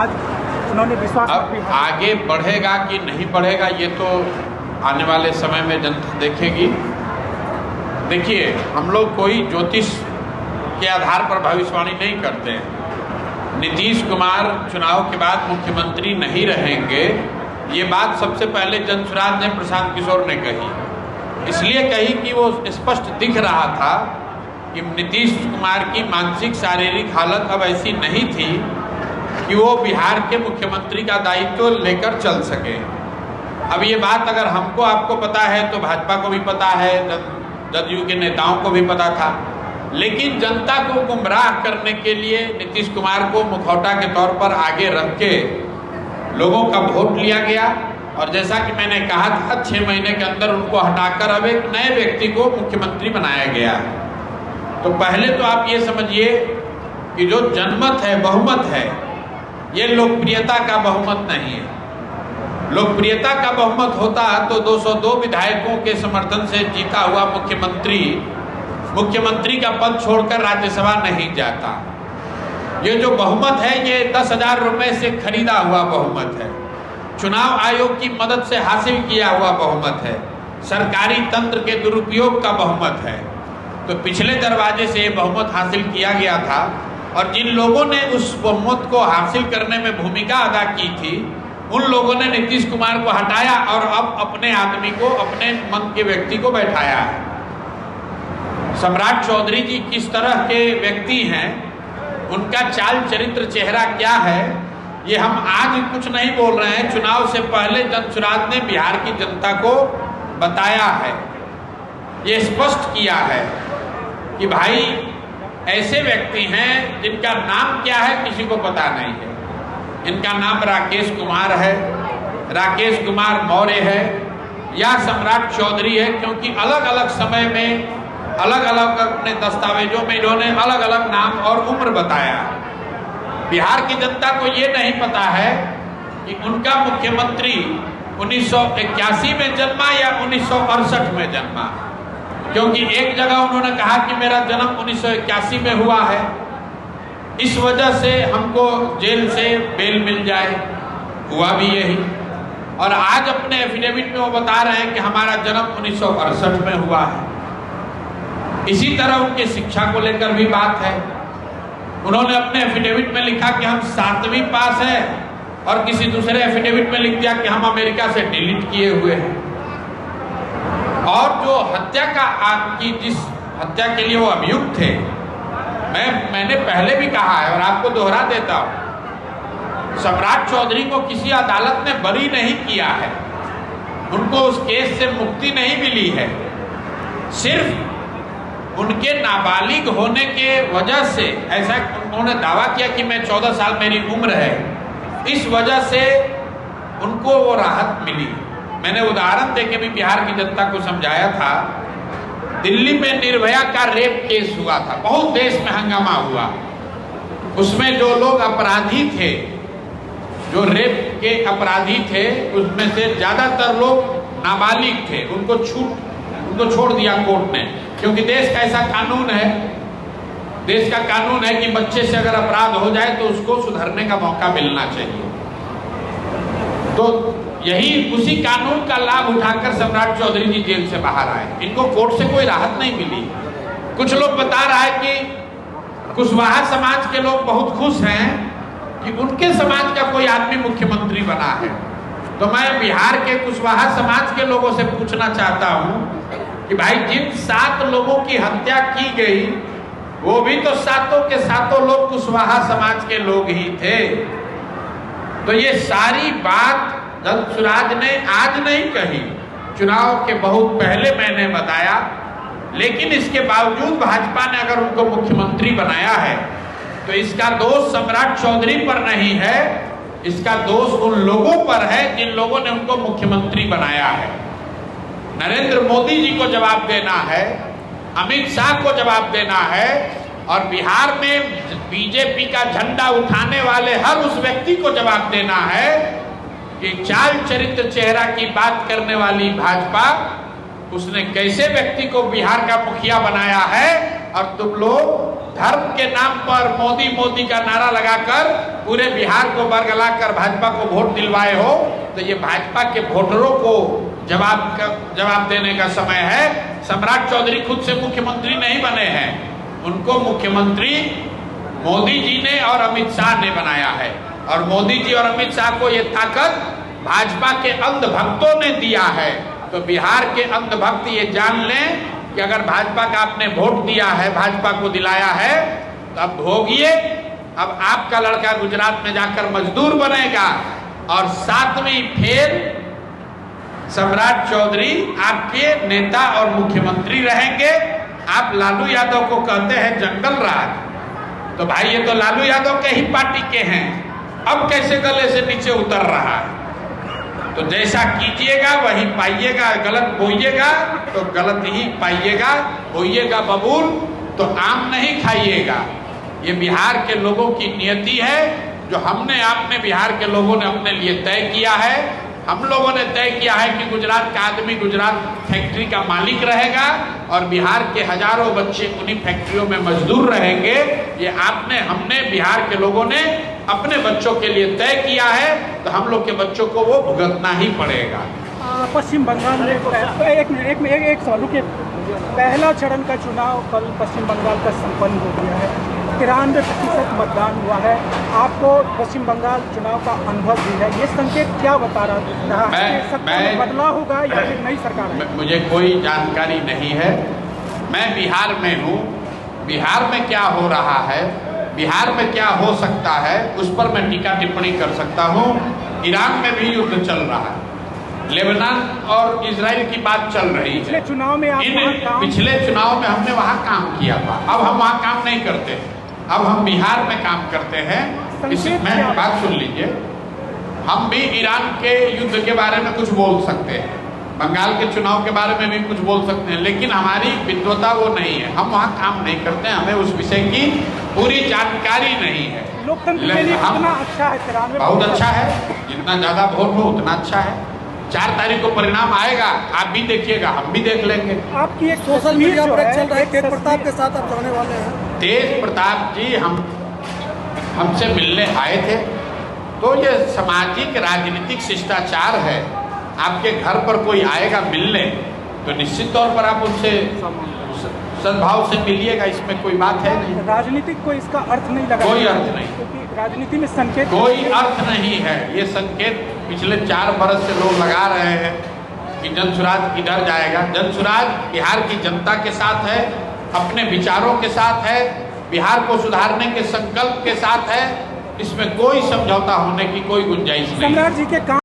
आज उन्होंने विश्वास अब आगे बढ़ेगा कि नहीं बढ़ेगा ये तो आने वाले समय में जनता देखेगी। देखिए, हम लोग कोई ज्योतिष के आधार पर भविष्यवाणी नहीं करते हैं। नीतीश कुमार चुनाव के बाद मुख्यमंत्री नहीं रहेंगे, ये बात सबसे पहले जनसुराज ने प्रशांत किशोर ने कही। इसलिए कही कि वो स्पष्ट दिख रहा था कि नीतीश कुमार की मानसिक शारीरिक हालत अब ऐसी नहीं थी कि वो बिहार के मुख्यमंत्री का दायित्व लेकर चल सके। अब ये बात अगर हमको आपको पता है तो भाजपा को भी पता है, जदयू के नेताओं को भी पता था, लेकिन जनता को गुमराह करने के लिए नीतीश कुमार को मुखौटा के तौर पर आगे रख के लोगों का वोट लिया गया। और जैसा कि मैंने कहा था, 6 महीने के अंदर उनको हटाकर अब एक नए व्यक्ति को मुख्यमंत्री बनाया गया। तो पहले तो आप ये समझिए कि जो जनमत है, बहुमत है, ये लोकप्रियता का बहुमत नहीं है। लोकप्रियता का बहुमत होता तो 202 विधायकों के समर्थन से जीता हुआ मुख्यमंत्री का पद छोड़कर राज्यसभा नहीं जाता। ये जो बहुमत है ये 10,000 रुपए से खरीदा हुआ बहुमत है, चुनाव आयोग की मदद से हासिल किया हुआ बहुमत है, सरकारी तंत्र के दुरुपयोग का बहुमत है। तो पिछले दरवाजे से ये बहुमत हासिल किया गया था और जिन लोगों ने उस बहुमत को हासिल करने में भूमिका अदा की थी, उन लोगों ने नीतीश कुमार को हटाया और अब अपने आदमी को, अपने मन के व्यक्ति को बैठाया है। सम्राट चौधरी जी किस तरह के व्यक्ति हैं, उनका चाल चरित्र चेहरा क्या है, ये हम आज कुछ नहीं बोल रहे हैं। चुनाव से पहले जनसुराज ने बिहार की जनता को बताया है, ये स्पष्ट किया है कि भाई ऐसे व्यक्ति हैं जिनका नाम क्या है किसी को पता नहीं है। इनका नाम राकेश कुमार है, राकेश कुमार मौर्य है या सम्राट चौधरी है, क्योंकि अलग अलग समय में अलग अलग अपने दस्तावेजों में इन्होंने अलग अलग नाम और उम्र बताया। बिहार की जनता को ये नहीं पता है कि उनका मुख्यमंत्री 1981 में जन्मा या 1968 में जन्मा, क्योंकि एक जगह उन्होंने कहा कि मेरा जन्म 1981 में हुआ है, इस वजह से हमको जेल से बेल मिल जाए, हुआ भी यही। और आज अपने एफिडेविट में वो बता रहे हैं कि हमारा जन्म 1968 में हुआ है। इसी तरह उनकी शिक्षा को लेकर भी बात है। उन्होंने अपने एफिडेविट में लिखा कि हम 7वीं पास है और किसी दूसरे एफिडेविट में लिख दिया कि हम अमेरिका से डिलीट किए हुए हैं। और जो हत्या की जिस हत्या के लिए वो अभियुक्त थे, मैंने पहले भी कहा है और आपको दोहरा देता हूं, सम्राट चौधरी को किसी अदालत ने बरी नहीं किया है, उनको उस केस से मुक्ति नहीं मिली है। सिर्फ उनके नाबालिग होने के वजह से, ऐसा उन्होंने दावा किया कि मैं 14 साल मेरी उम्र है, इस वजह से उनको वो राहत मिली। मैंने उदाहरण देके भी बिहार की जनता को समझाया था। दिल्ली में निर्भया का रेप केस हुआ था, बहुत देश में हंगामा हुआ। उसमें जो लोग अपराधी थे, जो रेप के अपराधी थे, उसमें से ज्यादातर लोग नाबालिग थे। उनको छोड़ दिया कोर्ट ने, क्योंकि देश का ऐसा कानून है, देश का कानून है कि बच्चे से अगर अपराध हो जाए तो उसको सुधरने का मौका मिलना चाहिए। तो यही उसी कानून का लाभ उठाकर सम्राट चौधरी जी जेल से बाहर आए। इनको कोर्ट से कोई राहत नहीं मिली। कुछ लोग बता रहा है कि कुशवाहा समाज के लोग बहुत खुश हैं कि उनके समाज का कोई आदमी मुख्यमंत्री बना है। तो मैं बिहार के कुशवाहा समाज के लोगों से पूछना चाहता हूं कि भाई, जिन 7 लोगों की हत्या की गई, वो भी तो 7 के 7 लोग कुशवाहा समाज के लोग ही थे। तो ये सारी बात जनसुराज ने आज नहीं कही, चुनाव के बहुत पहले मैंने बताया। लेकिन इसके बावजूद भाजपा ने अगर उनको मुख्यमंत्री बनाया है तो इसका दोष सम्राट चौधरी पर नहीं है, इसका दोष उन लोगों पर है जिन लोगों ने उनको मुख्यमंत्री बनाया है। नरेंद्र मोदी जी को जवाब देना है, अमित शाह को जवाब देना है, और बिहार में बीजेपी का झंडा उठाने वाले हर उस व्यक्ति को जवाब देना है कि चाल चरित्र चेहरा की बात करने वाली भाजपा, उसने कैसे व्यक्ति को बिहार का मुखिया बनाया है और तुम लोग धर्म के नाम पर मोदी मोदी का नारा लगाकर पूरे बिहार को बरगलाकर भाजपा को वोट दिलवाए हो, तो ये भाजपा के वोटरों को जवाब देने का समय है। सम्राट चौधरी खुद से मुख्यमंत्री नहीं बने हैं, उनको मुख्यमंत्री मोदी जी ने और अमित शाह ने बनाया है। और मोदी जी और अमित शाह को ये ताकत भाजपा के अंधभक्तों ने दिया है। तो बिहार के अंधभक्त ये जान लें कि अगर भाजपा का आपने वोट दिया है, भाजपा को दिलाया है, तो अब भोगिए। अब आपका लड़का गुजरात में जाकर मजदूर बनेगा और 7वीं फेल सम्राट चौधरी आपके नेता और मुख्यमंत्री रहेंगे। आप लालू यादव को कहते हैं जंगल राज, तो भाई ये तो लालू यादव के ही पार्टी के हैं, अब कैसे गले से नीचे उतर रहा है? तो जैसा कीजिएगा वही पाइएगा, गलत बोइएगा तो गलत ही पाइएगा, बोइएगा बबूल तो आम नहीं खाइएगा। ये बिहार के लोगों की नियति है, जो हमने आपने बिहार के लोगों ने अपने लिए तय किया है। हम लोगों ने तय किया है कि गुजरात का आदमी गुजरात फैक्ट्री का मालिक रहेगा और बिहार के हजारों बच्चे उन्हीं फैक्ट्रियों में मजदूर रहेंगे। ये आपने हमने बिहार के लोगों ने अपने बच्चों के लिए तय किया है, तो हम लोग के बच्चों को वो भुगतना ही पड़ेगा। पश्चिम बंगाल में एक सवाल रुकिए, पहला चरण का चुनाव कल पश्चिम बंगाल का संपन्न हो गया है, 93% मतदान हुआ है। आपको पश्चिम बंगाल चुनाव का अनुभव भी है, ये संकेत क्या बता रहा है? सत्ता में बदलाव होगा या फिर नई सरकार है? मुझे कोई जानकारी नहीं है। मैं बिहार में हूँ, बिहार में क्या हो रहा है, बिहार में क्या हो सकता है, उस पर मैं टीका टिप्पणी कर सकता हूँ। ईरान में भी युद्ध चल रहा है, लेबनान और इजराइल की बात चल रही है। पिछले चुनाव में पिछले चुनाव में हमने वहाँ काम किया था, अब हम वहाँ काम नहीं करते, अब हम बिहार में काम करते हैं। इसमें बात सुन लीजिए, हम भी ईरान के युद्ध के बारे में कुछ बोल सकते हैं, बंगाल के चुनाव के बारे में भी कुछ बोल सकते हैं, लेकिन हमारी विद्वता वो नहीं है, हम वहाँ काम नहीं करते हैं, हमें उस विषय की पूरी जानकारी नहीं है। लोकतंत्र के लिए कितना अच्छा है? 93 बहुत अच्छा है, जितना ज्यादा वोट हो उतना अच्छा है। 4 तारीख को परिणाम आएगा, आप भी देखिएगा, हम भी देख लेंगे। आपकी एक सोशल मीडिया पर चल रहा है, तेज प्रताप के साथ आप जाने वाले हैं। तेज प्रताप जी हमसे मिलने आए थे, तो ये सामाजिक राजनीतिक शिष्टाचार है। आपके घर पर कोई आएगा मिलने, तो निश्चित तौर पर आप उनसे सद्भाव से मिलिएगा, इसमें कोई बात है नहीं। राजनीतिक को इसका अर्थ नहीं लगा, कोई अर्थ नहीं, क्योंकि राजनीति में संकेत कोई अर्थ नहीं है। ये संकेत पिछले 4 बरस से लोग लगा रहे हैं कि जनसुराज किधर जाएगा। जनसुराज बिहार की जनता के साथ है, अपने विचारों के साथ है, बिहार को सुधारने के संकल्प के साथ है। इसमें कोई समझौता होने की कोई गुंजाइश नहीं। सम्राट जी के काम